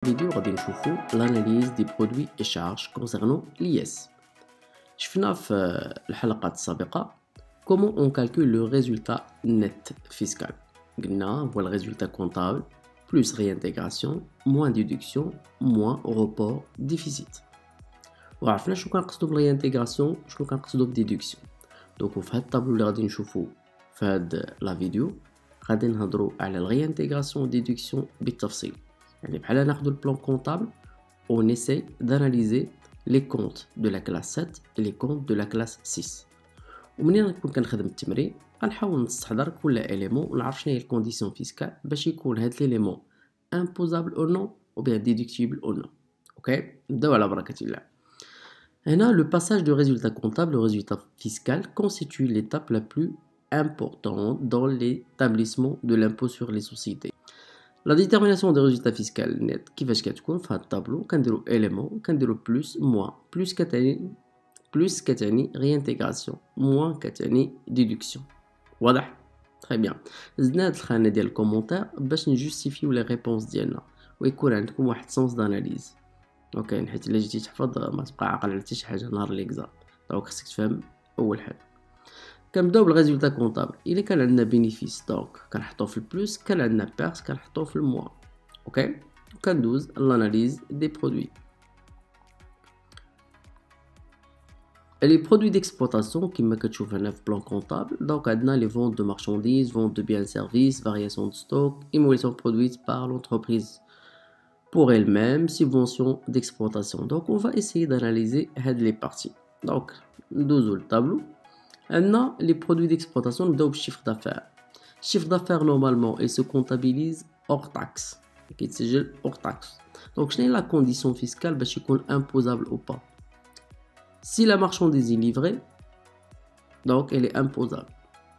Vidéo غادي نشوفو l'analyse des produits et charges concernant l'IS. شفنا في الحلقات السابقة comment on calcule le résultat net fiscal. قلنا هو le résultat comptable plus réintégration moins déduction moins report déficit. وعرفنا شنو كنقصدو بالريانتيغراسيون شنو كنقصدو بالديدكسيون. دونك في هاد الطابلو اللي غادي نشوفو في هاد لا فيديو غادي نهضرو على الريانتيغراسيون وديدكسيون بالتفصيل. يعني بحال ناخدو البلان كونطابل on essaie d'analyser les comptes de la classe 7 et les comptes de la classe 6. ومنين نكون كنخدم التمرين غنحاول نستحضر كل اليمون ونعرف شنو هي الكونديسيون فيسكال باش يكون هاد ليليمون imposable ou non ou bien déductible ou non. اوكي نبداو على بركة الله. هنا le passage de résultat comptable au résultat fiscal constitue l'étape la plus importante dans l'établissement de l'impôt sur les sociétés. La détermination des résultats fiscaux net كيفاش كتكون في هذا الطابلو كنديرو élément كنديرو plus moins plus كتعني réintégration moins كتعني déduction. واضح très bien. زدنا هاد الخانه ديال الكومونتير باش نجوستيفيو لي ريبونس ديالنا ويكون عندكم واحد سونس داناليز. اوكي حيت الا جيتي تحفظ ما تبقى عاقل على حتى شي حاجه نهار ليكزام. دونك خصك تفهم اول حاجه. كنبداو بالريزولتا كونطابل. الا كان عندنا بينيفيس دونك كنحطوه في البلوس، كان عندنا بيرس كنحطوه في الموا. اوكي وكندوز لاناليز دي برودوي. لي برودوي ديكسبلوطاسيون كما كتشوف هنا في بلان كونطابل دونك عندنا لي فونت دو مارشانديز، فونت دو بيان سيرفيس، فارياسيون دو ستوك، émolution produite par l'entreprise pour elle-même, subvention d'exploitation. Donc on va essayer d'analyser les parties. Donc ندوزو للطابلو. عندنا les produits d'exploitation نبداو بالشيفر d'affaires. الشيفر d'affaires normalement il se comptabilise hors taxe. كيتسجل hors taxe. Donc شنو هي la condition fiscale باش يكون imposable ou pas. Si la marchandise est livrée donc elle est imposable.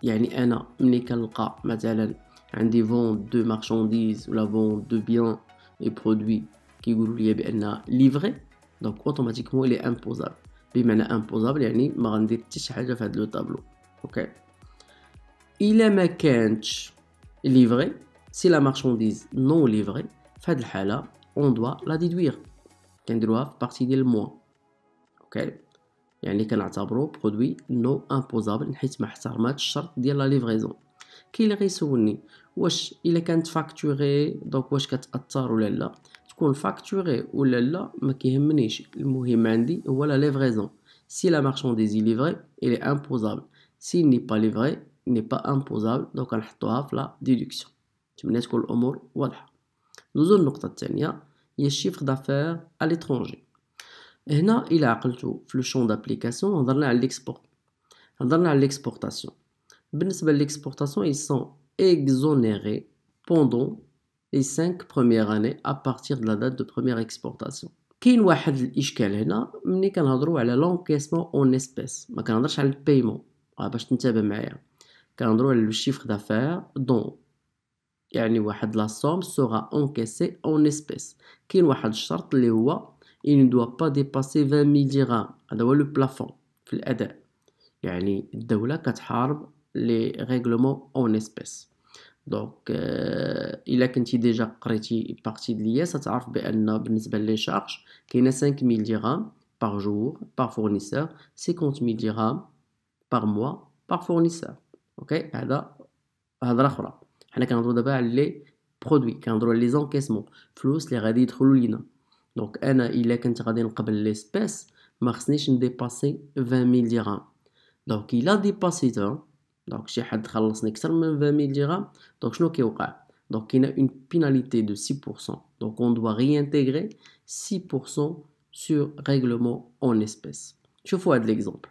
يعني انا ملي كنلقى مثلا عندي vente de marchandises ولا vente de biens et produits كيقولوا لي بان livré donc automatiquement il est imposable. بمعنى imposable يعني ما غندير حتى شي حاجه في هذا لو طابلو. اوكي الا ما كانتش livré si la marchandise non livrée في هذه الحاله on doit la déduire كنديروها في بارتي ديال الموا. اوكي يعني كنعتبرو برودوي نو امبوزابل حيت ما احترماتش الشرط ديال لا ليفريزون. كاين اللي غيسولني واش الا كانت فاكتوري دونك واش كتاثر ولا لا. تكون فاكتوري ولا لا ما كيهمنيش، المهم عندي هو لا ليفريزون. si la marchandise est livrée elle est imposable, s'il n'est pas livré il n'est pas imposable. دونك غنحطوها في لا ديدكسيون. تمنى تكون الامور واضحه. ندوزو للنقطه الثانيه هي الشيفر دافير à l'étranger. هنا الى عقلتو في لو شون دابليكاسيون هضرنا على ليكسبورت، هضرنا على ليكسبورتاسيون. بالنسبه لليكسبورتاسيون ils sont exonérés pendant les 5 premières années à partir de la date de première exportation. كاين واحد الاشكال هنا ملي كنهضروا على لونكيسمون اون اسبيس، ما كنهضرش على البايمون باش تنتبه معايا. كنهضروا على لو شيفر دافير دون يعني واحد لا سوم سورا انكيسي اون اسبيس. كاين واحد الشرط اللي هو il ne doit pas dépasser 20 000 dirhams. هذا هو لو بلافون في الاداء. يعني الدوله كتحارب لي ريغلومون اون اسبيس. دونك الا كنتي ديجا قريتي بارتي د لياس تعرف بان بالنسبه لي شارج كاينه 5000 درهم par jour par fournisseur, 50000 dirhams par mois par fournisseur. اوكي هذا هضره اخرى. حنا كنهضروا دابا على لي برودوي، كنهضروا على لي زونكيسمون فلوس اللي غادي يدخلوا لينا. دونك انا الا كنت غادي نقبل ليسبيس ما خصنيش نديباسي 20000 درهم. دونك الا ديباسيتها دونك شي حد خلصني اكثر من 20000 درهم دونك شنو كيوقع؟ دونك كاينه اون بيناليتي دو 6%. دونك on doit réintégrer 6% sur règlement en espèces. شوفوا هاد ليكزامبل.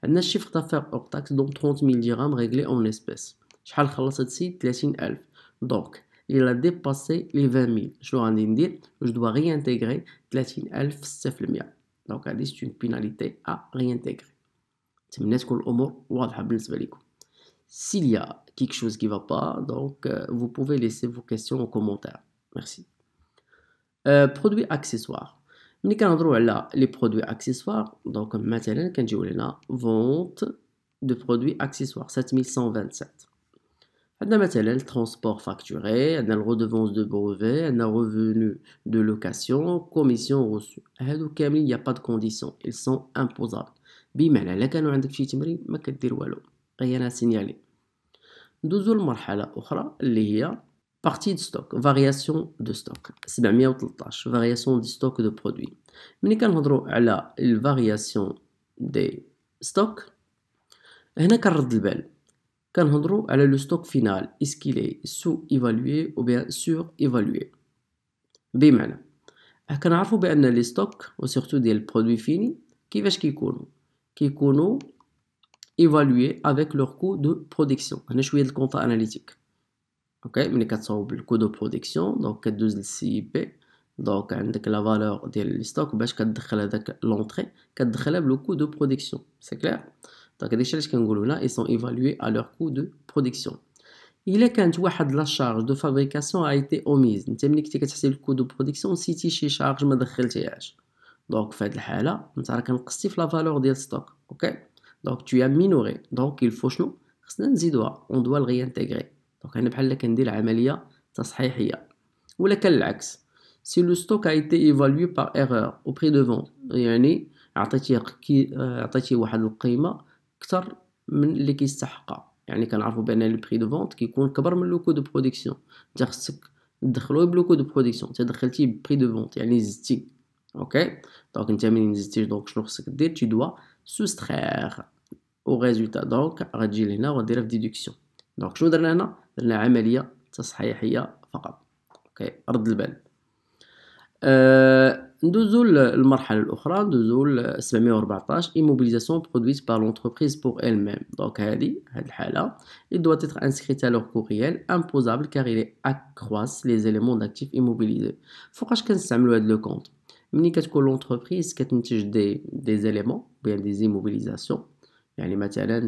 عندنا الشيفر دافير اور تاكس دونك 30000 درهم ريغلي اون اسبيس. شحال خلص هاد السيد؟ 30000. دونك il a dépassé les 20000. شنو غادي ندير؟ je dois réintégrer 30000 في 6%. دونك هادي c'est une pénalité à réintégrer. نتمنى تكون الامور واضحه بالنسبه لكم. S'il y a quelque chose qui va pas, donc vous pouvez laisser vos questions en commentaire. Merci. Produits accessoires. ملي كنهضروا على les produits accessoires donc مثلا كنجيو لهنا vente de produits accessoires 7127. عندنا مثلا le transport facturé, عندنا le redevance de brevet, عندنا revenu de location, commission reçue. هادو كاملين y a pas de condition, ils sont imposables. بمعنى الا كانوا عندك شي تمرين ما كدير والو، غير انا سينيالي. ندوزو لمرحلة أخرى اللي هي partie de stock, variation de stock. 713 variation du stock de produits. ملي كنهضروا على الفارياسيون دي ستوك هنا كنرد البال، كنهضروا على لو ستوك فينال اسكيلي سو ايفالوي او بيان سور ايفالوي. بمعنى كنعرفوا بان لي ستوك وسورتو ديال البرودوي فيني كيفاش كيكونوا ايفالوي افيك لور كو دو برودكسيون. هنا شويه د الكونطا اناليتيك. اوكي ملي كتصاوب الكو دو برودكسيون دونك كدوز للسي بي، دونك عندك لا فالور ديال لي ستوك باش كتدخل هذاك لونطري كتدخلها بلو كو دو برودكسيون. سي كلير؟ دونك هادشي علاش كنقولوا هنا اي سون ايفالوي ا لور كو دو برودكسيون. الا كانت واحد لا شارج دو فابريكاسيون ا ايتي اوميز، انت ملي كنتي كتحسب الكو دو برودكسيون نسيتي شي شارج ما دخلتيهاش، دونك في هاد الحاله انت راه كنقصتي في لا فالور ديال ستوك. اوكي دونك تو as minoré، دونك الفو شنو خصنا نزيدوها، اون دوا الغيانتيغري. دونك هنا بحال كندير عمليه تصحيحيه. ولا كان العكس، si le stock a été évalué par erreur au prix de vente، يعني عطيتيه واحد القيمه اكثر من اللي كيستحقها، يعني كنعرفوا بان لو بري دو فونت كيكون كبر من لو كو دو برودكسيون، انت خصك تدخلوه بلو كو دو برودكسيون، انت دخلتيه بري دو فونت يعني زدتي. اوكي دونك انت منين زدتي دونك شنو خصك دير؟ tu dois soustraire au résultat. دونك غتجي لهنا وغديرها في ديدكسيون. دونك شنو درنا هنا؟ درنا عمليه تصحيحيه فقط. اوكي رد البال. ندوزو للمرحله الاخرى، ندوزو ل 714 immobilisation produite par l'entreprise pour elle-même. دونك هاد الحاله il doit être inscrit à leur courriel imposable car il accroisse les éléments d'actifs immobilisés. فوقاش كنستعملوا هاد لو كونط؟ ملي كتكون لونتربريز كتنتج دي زيليمون بيان دي ايموبيليزاسيون، يعني مثلا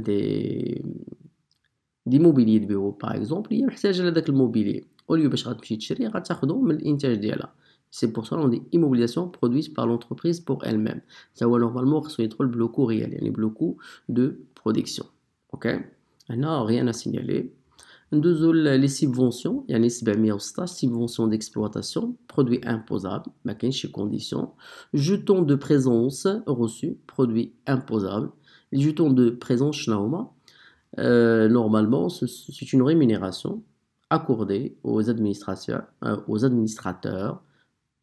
دي موبيلي دو بيرو باغ اكزومبل، هي محتاجه لهداك الموبيلي، اوليو باش غتمشي تشري غتاخدو من الانتاج ديالها. سي بور سا دي ايموبيليزاسيون برودويت بار لونتربريز بور elle même. تا هو نورمالمون خصو يدخل بلو كو ريال، يعني بلو كو دو برودكسيون. اوكي هنا غيان سينيالي. ندوزو لي سيبفونسيون، يعني 716 سيبفونسيون ديكسبلواتاسيون برودوي امبوزابل ما كاينش شي كونديسيون. جوتون دو بريزونس روسو برودوي امبوزابل. لي جوتون دو بريزونس شنو هما؟ Normalement, c'est une rémunération accordée aux administrateurs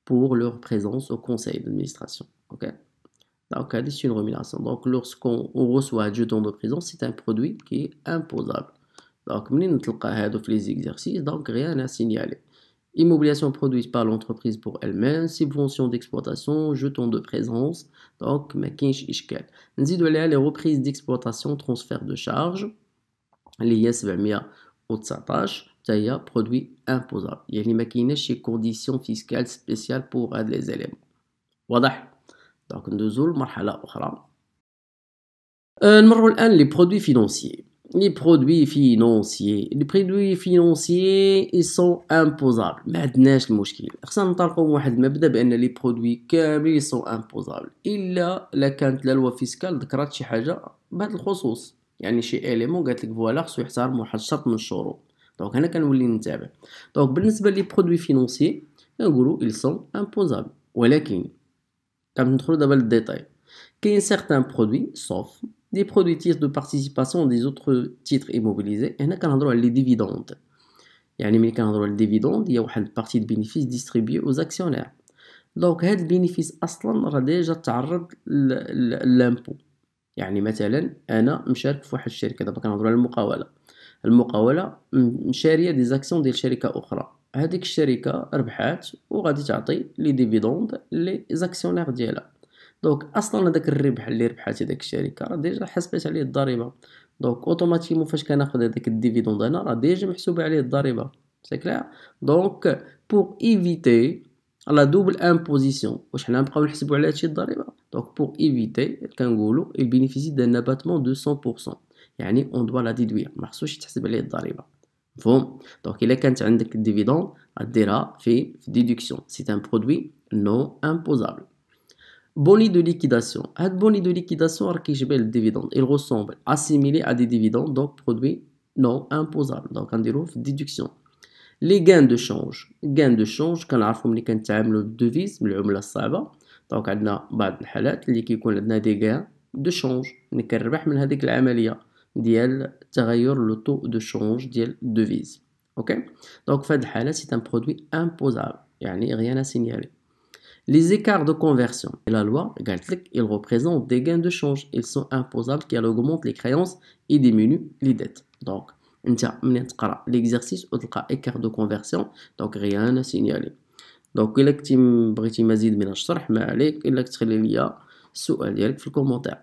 pour leur présence au conseil d'administration. Okay? Donc, c'est une rémunération. Donc, lorsqu'on reçoit un jeton de présence, c'est un produit qui est imposable. Donc, les exercices, donc rien à signaler. Immobilisation produite par l'entreprise pour elle-même, subvention d'exploitation, jeton de présence, donc ما كاينش إشكال. نزيدو عليها les reprises d'exploitation, transfert de charge اللي هي 719 حتى هي برودوي امبوزابل، يعني ما كايناش شي كونديسيون فيسكال سبيسيال بور هاد لي زيليمون. واضح؟ دونك ندوزو لمرحله اخرى. نمروا الان لي برودوي فينونسيي. لي برودوي فينونسيي ils sont imposables، ما عندناش المشكل. خصنا نطلقوا واحد المبدا بان لي برودوي كاملين sont imposables الا كانت لا لوا فيسكال ذكرت شي حاجه بهذا الخصوص، يعني شي اليمون قالت لك فوالا خصو يحترم واحد الشرط من الشروط. دونك هنا كنولي نتابع. دونك بالنسبه لي برودوي فينونسيي كنقولوا ils sont imposables، ولكن كندخلوا دابا للديتاي. كاين certains produits sauf des produits titres de participation des autres titres immobilisés. هنا كنهضروا على لي ديفيدوند، يعني ملي كنهضروا على الديفيدوند هي واحد بارتي دو بينيفيس ديستريبيي aux actionnaires. دونك هاد البينيفيس اصلا راه ديجا تعرض للامبو. يعني مثلا انا مشارك في واحد الشركه، دابا كنهضروا على المقاوله مشاريه دي زاكسيون ديال شركه اخرى، هذيك الشركه ربحات وغادي تعطي لي ديفيدوند لي زاكسيونير ديالها. دونك اصلا هذاك الربح اللي ربحات هذيك الشركه راه ديجا حسبت عليه الضريبه. دونك اوتوماتيكمون فاش كناخذ هذاك الديفيدوند انا راه ديجا محسوبه عليه الضريبه. سي كلير؟ دونك بور ايفيتي لا دوبل امبوزيسيون، واش حنا نبقاو نحسبوا على هادشي الضريبه؟ دونك بور ايفيتي كنقولوا البينيفيسي دان اباتمون دو 100%، يعني اون دوا لا ديدوير، ما خصوش يتحسب عليه الضريبه. مفهوم؟ دونك الا كانت عندك الديفيدوند غديرها في ديدكسيون، سي ان برودوي نو امبوزابل. بوني دو ليكيداسيون، هاد بوني دو ليكيداسيون راه كيشبه الديفيدوند، il ressemble assimilé à des dividendes، donc produit non imposable. Donc غنديرو في déduction. Les gains de change كنعرفو ملي كنتعاملو بالدوفيز بالعملة الصعبة. دونك عندنا بعض الحالات اللي كيكون عندنا دي gains de change ملي كنربح من هذيك العملية ديال تغير لو طو دو شونج ديال الدوفيز. اوكي دونك في هذه الحالة سي ان برودوي امبوزابل يعني rien à signaler. Les écarts de conversion. Et la loi, ils représentent des gains de change. Ils sont imposables car ils augmentent les créances et diminuent les dettes. Donc, l'exercice ou écart de conversion, donc rien à signaler. Donc, il y a مزيد من الشرح ما عليك إلا تخلي لي السؤال ديالك في الكومنتير.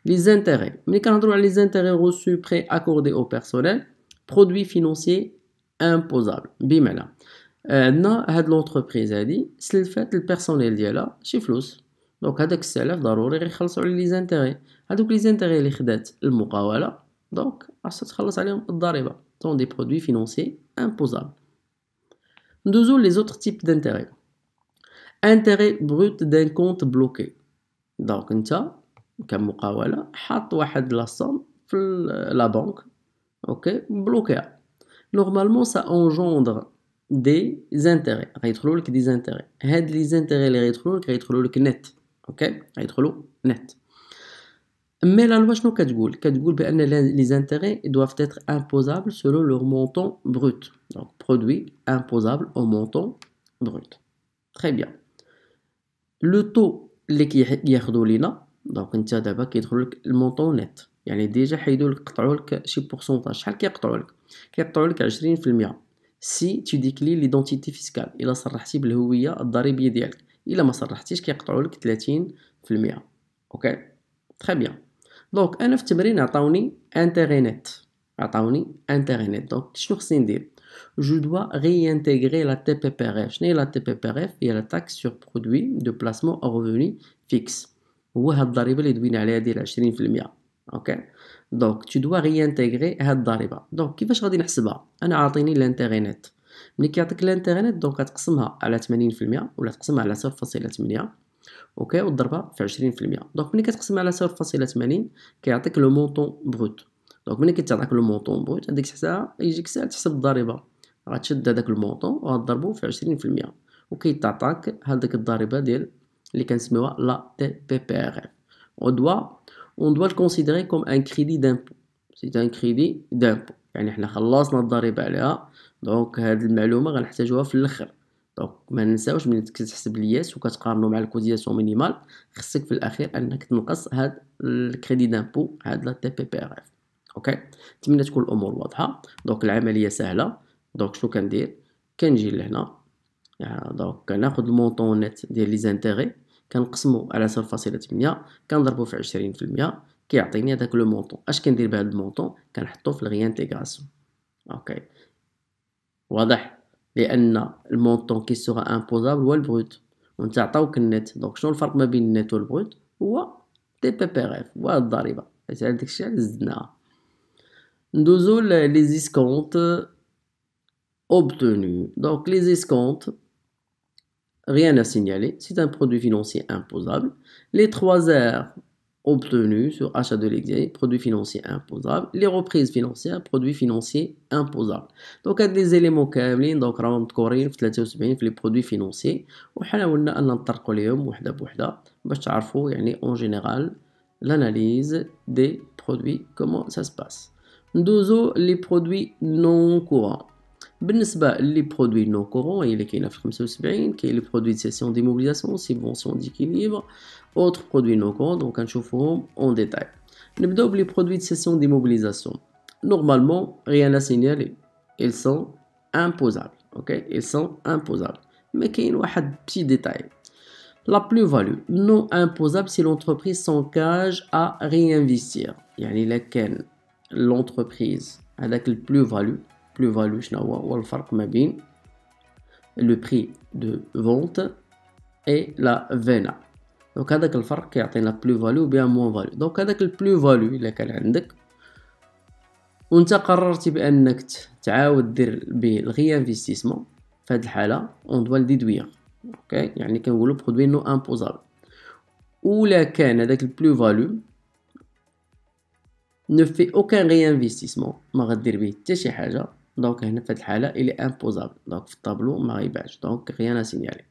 Les intérêts. ملي كنهضروا على les intérêts reçus prêts accordés au personnel, produits financiers imposables. بمعنى عندنا هاد لونتربريز هادي سلفات البيرسونيل ديالها شي فلوس دونك هداك السلف ضروري غيخلصوا على لي زانتيغي هادوك لي زانتيغي اللي خدات المقاوله دونك خاصها تخلص عليهم الضريبه سون دي برودوي فينونسي امبوزابل. ندوزو لي زوتر تيب دانتيغي. انتيغي بروت دان كونت بلوكي دونك انت كمقاوله حاط واحد لا صوم في لا بنك اوكي بلوكيها نورمالمون سا انجوندر دي زانتيغي غيدخلوا لك دي زانتيغي هاد لي زانتيغي اللي غيدخلوا لك نت اوكي غيدخلوا نت. مي لا لوا شنو كتقول بان لي زانتيغي doivent être imposables selon leur montant brut donc produit imposable au montant brut. très bien. لو طو اللي كياخذوا لينا دونك انت دابا كيدخل لك المونطون نت يعني ديجا حيدوا لك قطعوا لك شي بورسونتاج شحال كيقطعوا لك 20% سي tu déclines l'identité fiscale الا صرحتي بالهويه الضريبيه ديالك الا ما صرحتيش كيقطعوا لك 30%. اوكي تري بيان. دونك انا في التمرين عطاوني انترينيت دونك شنو خصني ندير je dois réintégrer la TPPRF. شنو هي la TPPRF هي la taxe sur produit de placement à revenu fixe هو هاد الضريبه اللي دوينا عليها ديال 20%. اوكي دونك tu dois réintégrer هاد الضريبه دونك كيفاش غادي نحسبها انا عاطيني الانترينيت ملي كيعطيك الانترينيت دونك غتقسمها على 80% ولا تقسمها على 0.8 اوكي وتضربها في 20% دونك ملي كتقسمها على 0.80 كيعطيك لو مونطون بروت دونك ملي كيتعطيك لو مونطون بروت هذيك الساعه يجيك ساعه تحسب الضريبه غتشد هذاك المونطون وغتضربو في 20% وكيتعطاك هذيك الضريبه ديال اللي كنسميوها لا تي بي بي ار اف. on doit le considérer comme un crédit d'impôt. C'est un crédit d'impôt يعني حنا خلصنا الضريبه عليها دونك هاد المعلومه غنحتاجوها في الاخر دونك ما ننساوش ملي كتحسب الياس وكتقارنو مع الكوتيزاسيون مينيمال خصك في الاخير انك تنقص هاد الكريدي دامبو هاد لا تي بي بي ار اف. اوكي نتمنى تكون الامور واضحه دونك العمليه سهله دونك شنو كندير كنجي لهنا دونك كناخذ المونطون نت ديال لي زانتيغي كنقسمو على 0.8 كنضربو في 20% كيعطيني هذاك لو مونطون. اش كندير بهذا المونطون كنحطو في الريانتيغراسيون. اوكي واضح لان المونطون كي سوغا امبوزابل هو البروت وانت عطاوك النت دونك شنو الفرق ما بين النت والبروت هو تي بي بي ار اف هو الضريبه حيت على داكشي علاش زدناها. ندوزو لي زيسكونت obtenu. Donc les escomptes, rien à signaler, c'est un produit financier imposable. Les 3 heures obtenues sur achat de l'exercice, produit financier imposable. Les reprises financières, produit financier imposable. Donc هاد les éléments كاملين دونك راهم مذكورين في 73 في les produits financiers وحاولنا ان نطرقوا ليهم وحده بوحده باش تعرفوا يعني en général l'analyse des produits comment ça se passe. ندوزو les produits non courants. بالنسبه لي برودوي نو كورون هي اللي كاينه في 75 كاين لي برودوي دو سيسيون ديموبيليزاسيون سيبونسيون ديكيليبر اوتر برودوي نو كورون دونك كنشوفوهم اون ديتاي. نبداو بلي برودوي دو سيسيون ديموبيليزاسيون نورمالمون rien à signaler ils sont imposables. اوكي ils sont imposables mais كاين واحد بتي ديتاي la plus-value non imposable si l'entreprise s'engage à réinvestir يعني الا كان l'entreprise هذاك البلو plus-value شنو هو الفرق ما بين le prix de vente et la vena دونك هذاك الفرق كيعطينا plus-value و بها moins-value دونك هذاك plus-value الا كان عندك وانت قررتي بانك تعاود دير به الريانفيستيسمون في هذه الحاله on doit le déduire. اوكي يعني كنقولوا برودوي نو امبوزابل ولا كان هذاك البلو-value ne fait aucun réinvestissement ما غدير به حتى شي حاجة دونك هنا في هاد الحالة il est imposable دونك في الطابلو ما غيبانش دونك rien à signaler.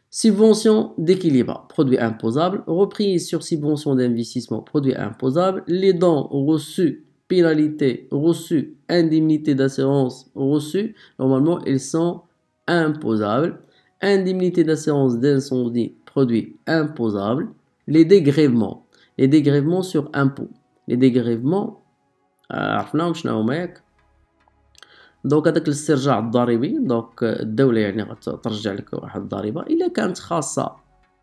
Subvention d'équilibre, produit imposable, reprise sur subvention d'investissement, produit imposable, les dons reçus, pénalités reçues, indemnités d'assurance reçues, normalement ils sont imposables, indemnité d'assurance d'incendie, produit imposable, les dégrèvements sur impôt, les dégrèvements, عرفناهم شنو هما ياك دونك هذاك الاسترجاع الضريبي دونك الدوله يعني غترجع لك واحد الضريبه الا كانت خاصه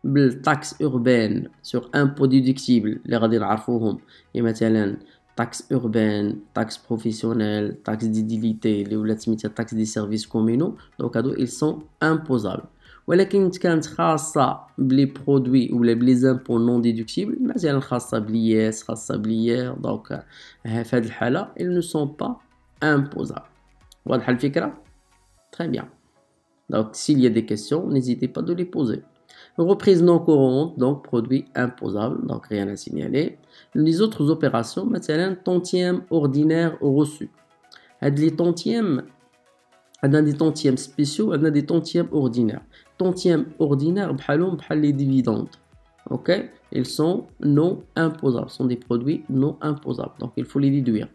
بالتاكس اوربان سور امبو ديدكتيبل اللي غادي نعرفوهم مثلا تاكس اوربان تاكس بروفيسيونيل تاكس ديديليتي اللي ولات سميتها تاكس دي سيرفيس كومينو دونك هادو ils sont imposables. ولكن كانت خاصه بلي برودوي ولا بلي زامبو نون ديدكتيبل مثلا خاصه بلياس خاصه بليير دونك في هذه الحاله ils ne sont pas imposables. واضحة الفكرة؟ Très bien. Donc, s'il y a des questions, n'hésitez pas de les poser. Reprise non courante, donc produit imposable, donc rien à signaler. Les autres opérations, مثلا tantième ordinaire reçu. Les tantièmes, on a des tantièmes spéciaux, on a des tantièmes ordinaires. Tantièmes ordinaires, بحالهم بحال les dividendes. Ok? Ils sont non imposables, sont des produits non imposables. Donc, il faut les déduire.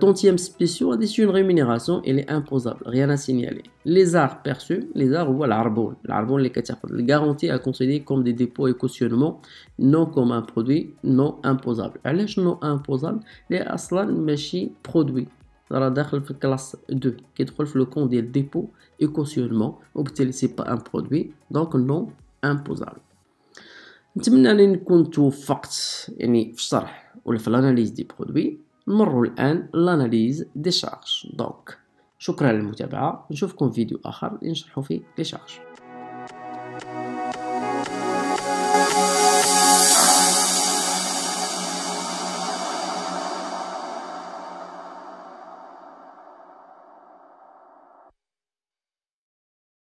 Tantièmes spéciaux, c'est une rémunération, elle est imposable, rien à signaler. Les arts perçus, les arts ou l'arbon, les garanties à considérer comme des dépôts et cautionnements, non comme un produit non imposable. علاش non imposable؟ لأن أصلا ماشي produit، راه داخل في classe 2 كيدخل في le compte ديال dépôt et cautionnement، وبالتالي c'est pas un produit donc non imposable. نتمنى أني نكون توفقت يعني في الشرح ولا في الاناليز دي برودوي. نمروا الآن l'analyse des charges. دونك شكرا للمتابعة، نشوفكم في فيديو آخر نشرحوا فيه les charges.